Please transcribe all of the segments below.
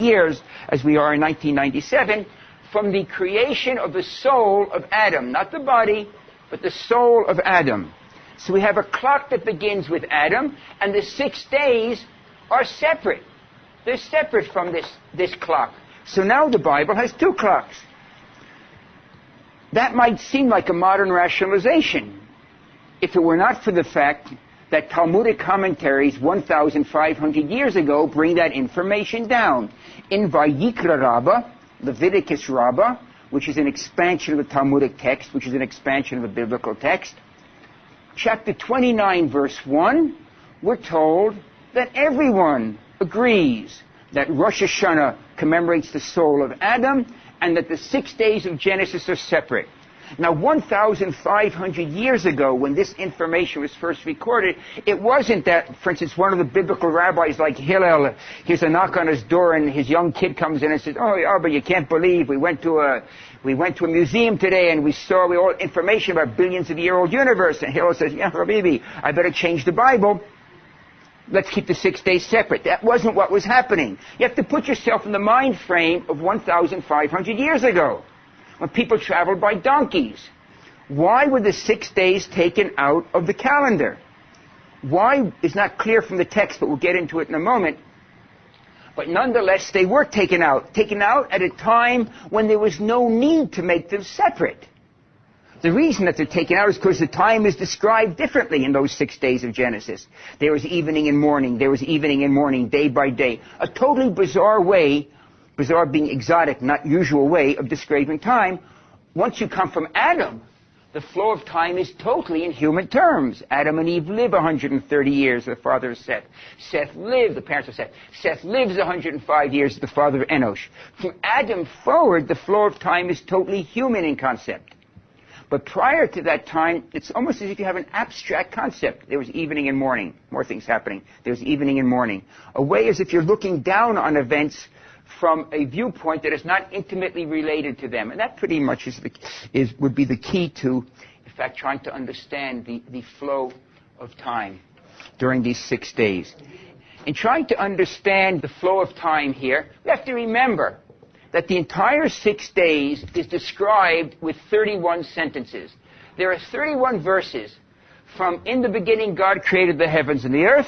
years, as we are in 1997, from the creation of the soul of Adam. Not the body, but the soul of Adam. So we have a clock that begins with Adam, and the 6 days are separate. They're separate from this clock. So now the Bible has 2 clocks. That might seem like a modern rationalization if it were not for the fact that Talmudic commentaries 1,500 years ago bring that information down. In Vayikra Rabbah, Leviticus Rabbah, which is an expansion of the Talmudic text, which is an expansion of the biblical text, chapter 29, verse 1, we're told that everyone agrees that Rosh Hashanah commemorates the soul of Adam and that the 6 days of Genesis are separate. Now, 1,500 years ago, when this information was first recorded, it wasn't that, for instance, one of the biblical rabbis like Hillel, here's a knock on his door and his young kid comes in and says, oh, yeah, but you can't believe we went to a museum today and we saw all information about billions of year old universe. And Hillel says, yeah, Habibi, I better change the Bible. Let's keep the 6 days separate. That wasn't what was happening. You have to put yourself in the mind frame of 1,500 years ago, when people traveled by donkeys. Why were the 6 days taken out of the calendar? Why is not clear from the text, but we'll get into it in a moment. But nonetheless, they were taken out at a time when there was no need to make them separate. The reason that they're taken out is because the time is described differently in those 6 days of Genesis. There was evening and morning. There was evening and morning, day by day. A totally bizarre way, bizarre being exotic, not usual way of describing time. Once you come from Adam, the flow of time is totally in human terms. Adam and Eve live 130 years, the father of Seth. Seth lived, the parents of Seth. Seth lives 105 years, the father of Enosh. From Adam forward, the flow of time is totally human in concept. But prior to that time, it's almost as if you have an abstract concept. There was evening and morning. More things happening. There was evening and morning. A way as if you're looking down on events from a viewpoint that is not intimately related to them. And that pretty much would be the key to, in fact, trying to understand the flow of time during these 6 days. In trying to understand the flow of time here, we have to remember that the entire 6 days is described with 31 sentences. There are 31 verses from in the beginning God created the heavens and the earth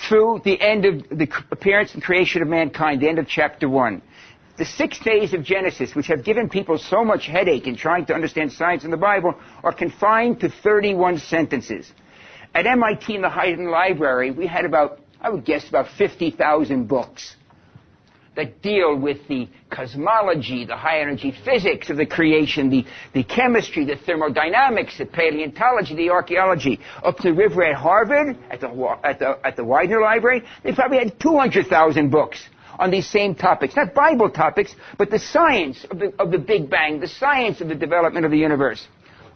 through the end of the appearance and creation of mankind, the end of chapter 1. The 6 days of Genesis, which have given people so much headache in trying to understand science in the Bible, are confined to 31 sentences. At MIT in the Haydn Library, we had about 50,000 books that deal with the cosmology, the high-energy physics of the creation, the chemistry, the thermodynamics, the paleontology, the archaeology. Up the river at Harvard, at the Widener Library, they probably had 200,000 books on these same topics. Not Bible topics, but the science of the Big Bang, the science of the development of the universe.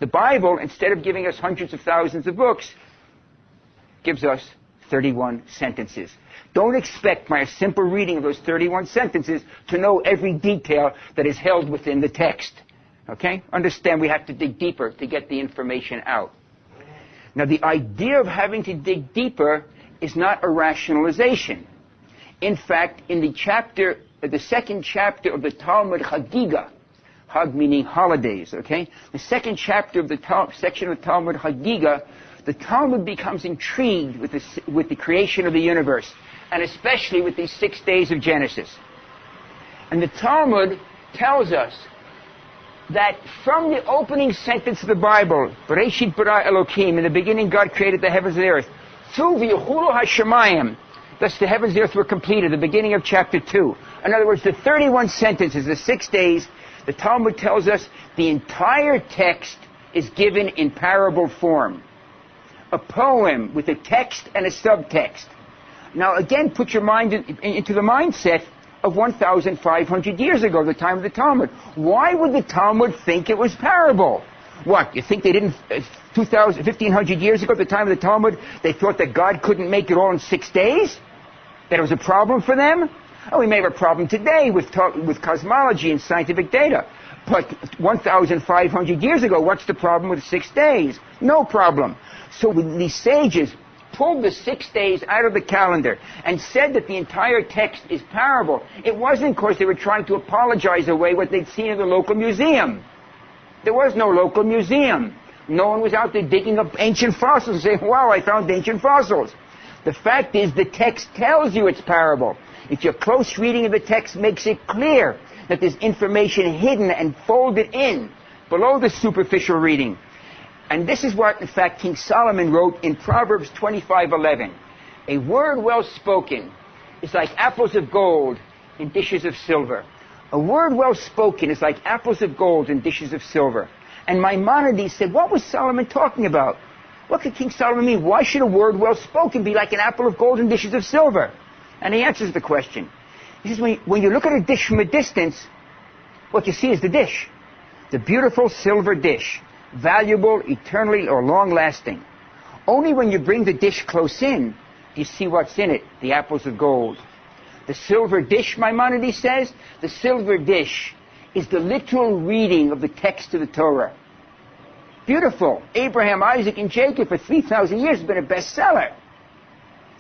The Bible, instead of giving us hundreds of thousands of books, gives us 31 sentences. Don't expect by a simple reading of those 31 sentences to know every detail that is held within the text. Okay? Understand we have to dig deeper to get the information out. Now, the idea of having to dig deeper is not a rationalization. In fact, in the second chapter of the Talmud Chagiga, Hag meaning holidays, okay? The second chapter of the section of Talmud Chagiga, the Talmud becomes intrigued with the creation of the universe, and especially with these 6 days of Genesis. And the Talmud tells us that from the opening sentence of the Bible, Bereshit bara Elokim, in the beginning God created the heavens and the earth, through V'yechulu HaShemayim, thus the heavens and the earth were completed, the beginning of chapter 2. In other words, the 31 sentences, the 6 days, the Talmud tells us the entire text is given in parable form. A poem with a text and a subtext. Now again, put your mind into the mindset of 1,500 years ago, the time of the Talmud. Why would the Talmud think it was parable? What, you think they didn't, 1,500 years ago, at the time of the Talmud, they thought that God couldn't make it all in 6 days? That it was a problem for them? Oh, we may have a problem today with cosmology and scientific data. But 1,500 years ago, what's the problem with 6 days? No problem. So these sages pulled the 6 days out of the calendar and said that the entire text is parable, it wasn't because they were trying to apologize away what they'd seen in the local museum. There was no local museum. No one was out there digging up ancient fossils and saying, wow, I found ancient fossils. The fact is, the text tells you it's parable. If your close reading of the text makes it clear that there's information hidden and folded in below the superficial reading. And this is what, in fact, King Solomon wrote in Proverbs 25:11. A word well spoken is like apples of gold in dishes of silver. A word well spoken is like apples of gold in dishes of silver. And Maimonides said, what was Solomon talking about? What could King Solomon mean? Why should a word well spoken be like an apple of gold in dishes of silver? And he answers the question. He says, when you look at a dish from a distance, what you see is the dish. The beautiful silver dish, valuable, eternally or long-lasting. Only when you bring the dish close in, do you see what's in it, the apples of gold. The silver dish, Maimonides says, the silver dish is the literal reading of the text of the Torah. Beautiful. Abraham, Isaac, and Jacob for 3,000 years has been a bestseller.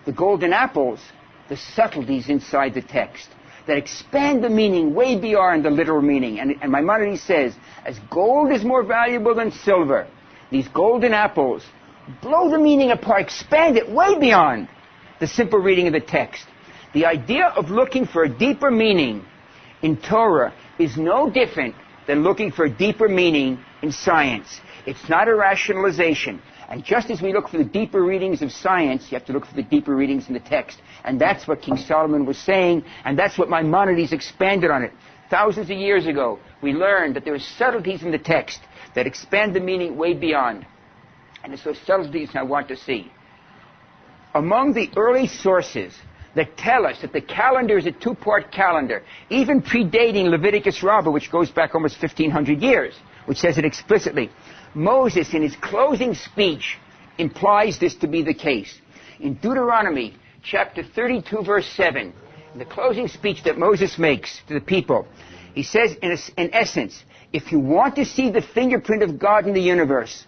The golden apples, the subtleties inside the text that expand the meaning way beyond the literal meaning. And Maimonides says, as gold is more valuable than silver, these golden apples blow the meaning apart, expand it way beyond the simple reading of the text. The idea of looking for a deeper meaning in Torah is no different than looking for a deeper meaning in science. It's not a rationalization. And just as we look for the deeper readings of science, you have to look for the deeper readings in the text. And that's what King Solomon was saying, and that's what Maimonides expanded on it. Thousands of years ago, we learned that there are subtleties in the text that expand the meaning way beyond. And it's those subtleties I want to see. Among the early sources that tell us that the calendar is a two-part calendar, even predating Leviticus Rabbah, which goes back almost 1,500 years, which says it explicitly. Moses, in his closing speech, implies this to be the case. In Deuteronomy chapter 32, verse 7, in the closing speech that Moses makes to the people, he says, in essence, if you want to see the fingerprint of God in the universe,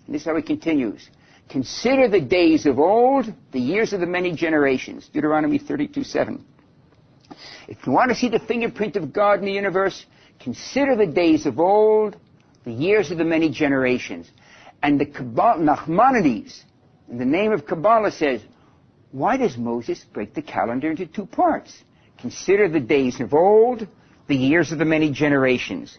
and this is how he continues, consider the days of old, the years of the many generations. Deuteronomy 32:7. If you want to see the fingerprint of God in the universe, consider the days of old, the years of the many generations. And the Nachmanides, in the name of Kabbalah, says, why does Moses break the calendar into two parts? Consider the days of old, the years of the many generations.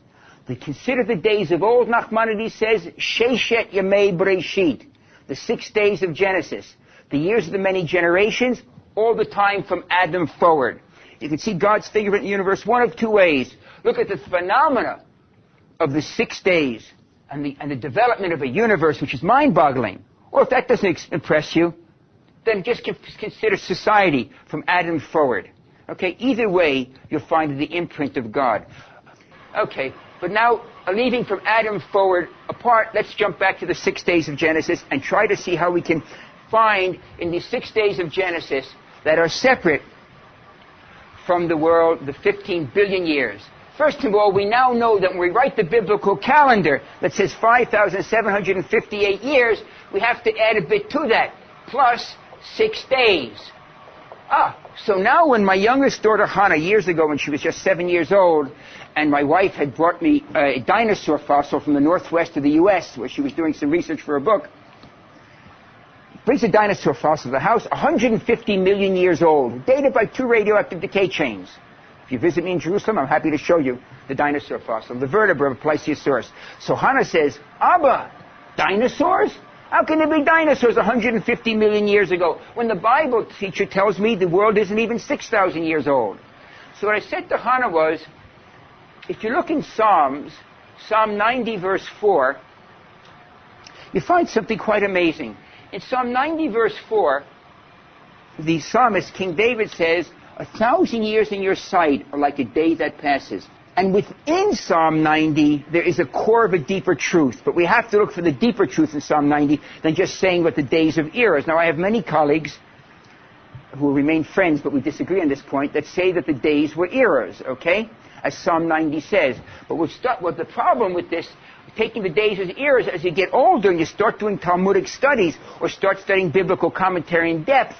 Consider the days of old, Nachmanides says, Sheshet Yamei Bereshit, the 6 days of Genesis. The years of the many generations, all the time from Adam forward. You can see God's fingerprint in the universe one of two ways. Look at the phenomena of the 6 days and the development of a universe which is mind-boggling. Or if that doesn't impress you, then just consider society from Adam forward. Okay, either way, you'll find the imprint of God. Okay, but now, leaving from Adam forward apart, let's jump back to the 6 days of Genesis and try to see how we can find in these 6 days of Genesis that are separate from the world, the 15 billion years. First of all, we now know that when we write the biblical calendar that says 5,758 years, we have to add a bit to that, plus 6 days. So now when my youngest daughter Hannah, years ago when she was just 7 years old, and my wife had brought me a dinosaur fossil from the northwest of the U.S., where she was doing some research for a book, brings a dinosaur fossil to the house, 150 million years old, dated by 2 radioactive decay chains. If you visit me in Jerusalem, I'm happy to show you the dinosaur fossil, the vertebra of a plesiosaurus. So Hannah says, Abba, dinosaurs? How can there be dinosaurs 150 million years ago when the Bible teacher tells me the world isn't even 6,000 years old? So what I said to Hannah was, if you look in Psalms, Psalm 90 verse 4, you find something quite amazing. In Psalm 90 verse 4, the psalmist, King David, says, 1,000 years in your sight are like a day that passes. And within Psalm 90, there is a core of a deeper truth. But we have to look for the deeper truth in Psalm 90 than just saying what the days of eras. Now, I have many colleagues who will remain friends, but we disagree on this point, that say that the days were eras, okay? As Psalm 90 says. But the problem with this, taking the days as eras. As you get older and you start doing Talmudic studies or start studying biblical commentary in depth,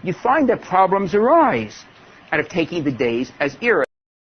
you find that problems arise out of taking the days as eras.